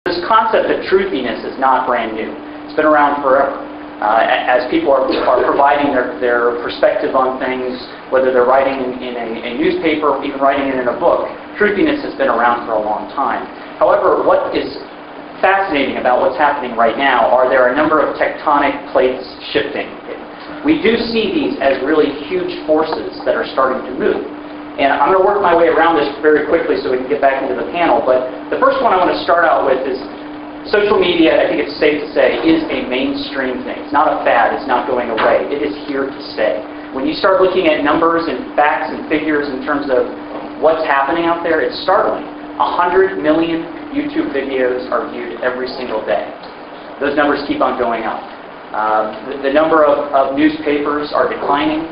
This concept of truthiness is not brand new. It's been around forever. As people are providing their perspective on things, whether they're writing in a newspaper or even writing it in a book, truthiness has been around for a long time. However, what is fascinating about what's happening right now are there are a number of tectonic plates shifting. We do see these as really huge forces that are starting to move. And I'm going to work my way around this very quickly so we can get back into the panel. But the first one I want to start out with is social media, I think it's safe to say, is a mainstream thing. It's not a fad. It's not going away. It is here to stay. When you start looking at numbers and facts and figures in terms of what's happening out there, it's startling. 100 million YouTube videos are viewed every single day. Those numbers keep on going up. The number of newspapers are declining.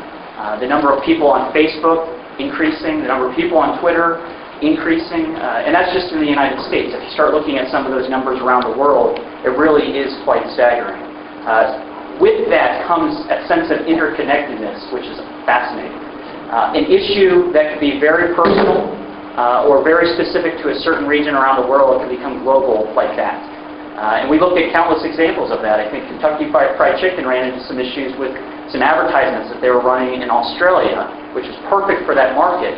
The number of people on Facebook increasing. The number of people on Twitter increasing. And that's just in the United States. If you start looking at some of those numbers around the world, it really is quite staggering. With that comes a sense of interconnectedness, which is fascinating. An issue that could be very personal or very specific to a certain region around the world can become global like that. And we looked at countless examples of that. I think Kentucky Fried Chicken ran into some issues with some advertisements that they were running in Australia, which was perfect for that market.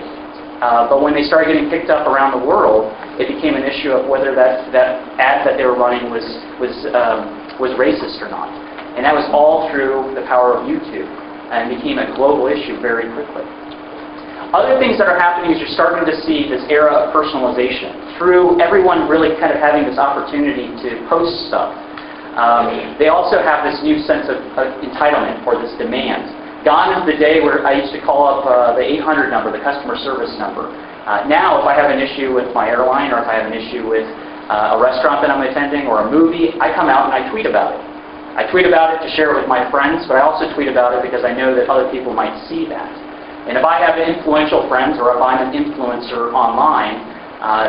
But when they started getting picked up around the world, it became an issue of whether that ad that they were running was racist or not. And that was all through the power of YouTube, and became a global issue very quickly. Other things that are happening is you're starting to see this era of personalization through everyone really kind of having this opportunity to post stuff. They also have this new sense of entitlement or this demand. Gone is the day where I used to call up the 800 number, the customer service number. Now, if I have an issue with my airline or if I have an issue with a restaurant that I'm attending or a movie, I come out and I tweet about it. I tweet about it to share it with my friends, but I also tweet about it because I know that other people might see that. And if I have influential friends or if I'm an influencer online,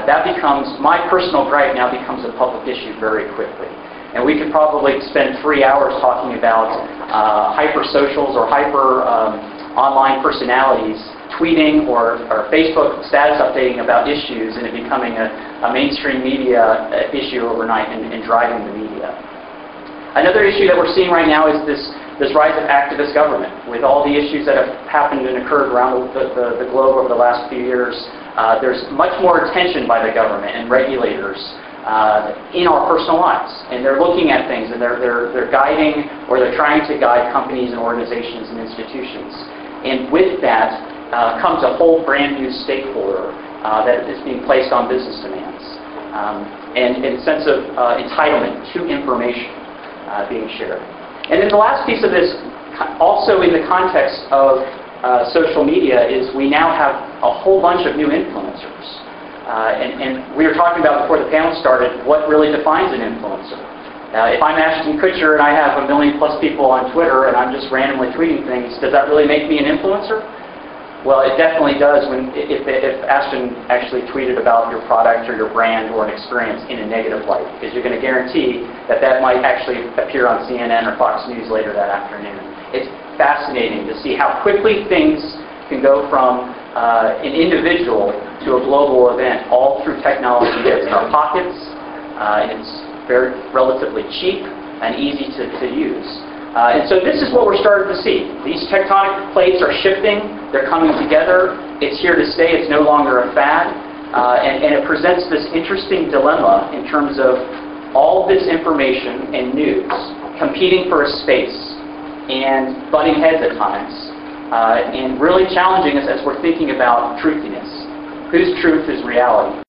that becomes, my personal gripe now becomes a public issue very quickly. And we could probably spend 3 hours talking about hyper-socials or online personalities tweeting or Facebook status updating about issues and it becoming a mainstream media issue overnight and driving the media. Another issue that we're seeing right now is this rise of activist government. With all the issues that have happened and occurred around the globe over the last few years, there's much more attention by the government and regulators in our personal lives. And they're looking at things and they're guiding or they're trying to guide companies and organizations and institutions. And with that comes a whole brand new stakeholder that is being placed on business demands. And a sense of entitlement to information being shared. And then the last piece of this, also in the context of social media, is we now have a whole bunch of new influencers. And we were talking about before the panel started what really defines an influencer. If I'm Ashton Kutcher and I have 1 million+ people on Twitter and I'm just randomly tweeting things, does that really make me an influencer? Well, it definitely does if Ashton actually tweeted about your product or your brand or an experience in a negative light, because you're going to guarantee that might actually appear on CNN or Fox News later that afternoon. It's fascinating to see how quickly things can go from an individual to a global event, all through technology that's in our pockets, and it's relatively cheap and easy to use. And so this is what we're starting to see. These tectonic plates are shifting. They're coming together. It's here to stay. It's no longer a fad. And it presents this interesting dilemma in terms of all this information and news competing for a space and butting heads at times and really challenging us as we're thinking about truthiness. Whose truth is reality?